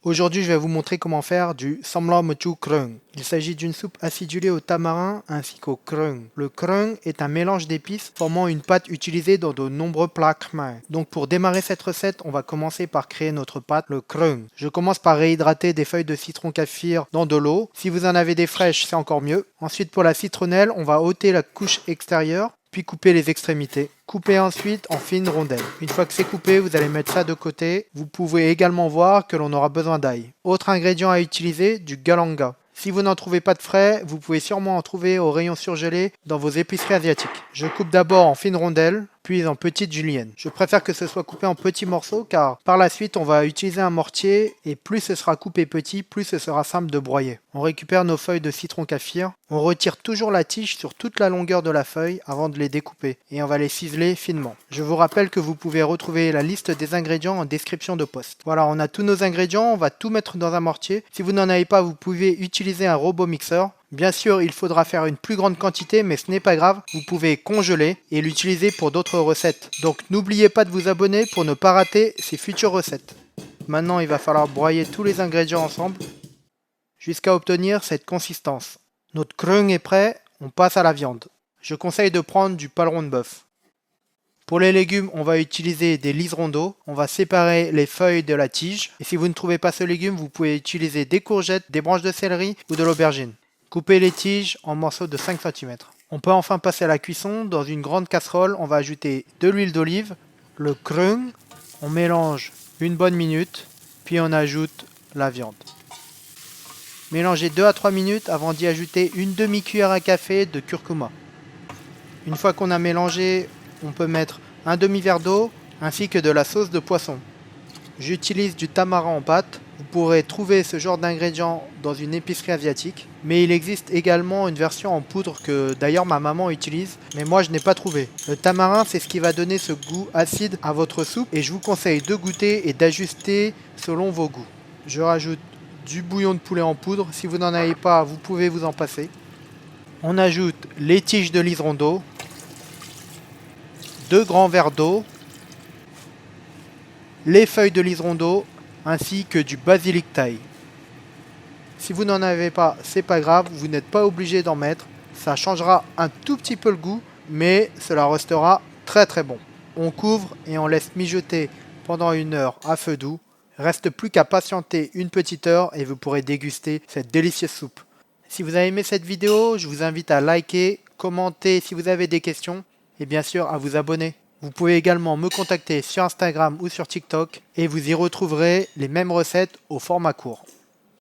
Aujourd'hui, je vais vous montrer comment faire du samla mechu krung. Il s'agit d'une soupe acidulée au tamarin ainsi qu'au krung. Le krung est un mélange d'épices formant une pâte utilisée dans de nombreux plats khmer. Donc pour démarrer cette recette, on va commencer par créer notre pâte, le krung. Je commence par réhydrater des feuilles de citron kaffir dans de l'eau. Si vous en avez des fraîches, c'est encore mieux. Ensuite, pour la citronnelle, on va ôter la couche extérieure, puis couper les extrémités. Coupez ensuite en fines rondelles. Une fois que c'est coupé, vous allez mettre ça de côté. Vous pouvez également voir que l'on aura besoin d'ail. Autre ingrédient à utiliser, du galanga. Si vous n'en trouvez pas de frais, vous pouvez sûrement en trouver au rayon surgelé dans vos épiceries asiatiques. Je coupe d'abord en fines rondelles, puis en petites juliennes. Je préfère que ce soit coupé en petits morceaux car par la suite on va utiliser un mortier et plus ce sera coupé petit, plus ce sera simple de broyer. On récupère nos feuilles de citron kaffir. On retire toujours la tige sur toute la longueur de la feuille avant de les découper et on va les ciseler finement. Je vous rappelle que vous pouvez retrouver la liste des ingrédients en description de post. Voilà, on a tous nos ingrédients, on va tout mettre dans un mortier. Si vous n'en avez pas, vous pouvez utiliser un robot mixeur. Bien sûr, il faudra faire une plus grande quantité, mais ce n'est pas grave, vous pouvez congeler et l'utiliser pour d'autres recettes. Donc n'oubliez pas de vous abonner pour ne pas rater ces futures recettes. Maintenant, il va falloir broyer tous les ingrédients ensemble jusqu'à obtenir cette consistance. Notre krung est prêt, on passe à la viande. Je conseille de prendre du paleron de bœuf. Pour les légumes, on va utiliser des liserons d'eau. On va séparer les feuilles de la tige. Et si vous ne trouvez pas ce légume, vous pouvez utiliser des courgettes, des branches de céleri ou de l'aubergine. Coupez les tiges en morceaux de 5 cm. On peut enfin passer à la cuisson. Dans une grande casserole, on va ajouter de l'huile d'olive, le krung, on mélange une bonne minute, puis on ajoute la viande. Mélangez 2 à 3 minutes avant d'y ajouter une demi-cuillère à café de curcuma. Une fois qu'on a mélangé, on peut mettre un demi-verre d'eau ainsi que de la sauce de poisson. J'utilise du tamarin en pâte. Vous pourrez trouver ce genre d'ingrédients dans une épicerie asiatique. Mais il existe également une version en poudre que d'ailleurs ma maman utilise, mais moi je n'ai pas trouvé. Le tamarin, c'est ce qui va donner ce goût acide à votre soupe et je vous conseille de goûter et d'ajuster selon vos goûts. Je rajoute du bouillon de poulet en poudre. Si vous n'en avez pas, vous pouvez vous en passer. On ajoute les tiges de liseron d'eau, 2 grands verres d'eau, les feuilles de liseron d'eau ainsi que du basilic thaï. Si vous n'en avez pas, c'est pas grave, vous n'êtes pas obligé d'en mettre. Ça changera un tout petit peu le goût, mais cela restera très très bon. On couvre et on laisse mijoter pendant 1 heure à feu doux. Reste plus qu'à patienter une petite heure et vous pourrez déguster cette délicieuse soupe. Si vous avez aimé cette vidéo, je vous invite à liker, commenter si vous avez des questions et bien sûr à vous abonner. Vous pouvez également me contacter sur Instagram ou sur TikTok et vous y retrouverez les mêmes recettes au format court.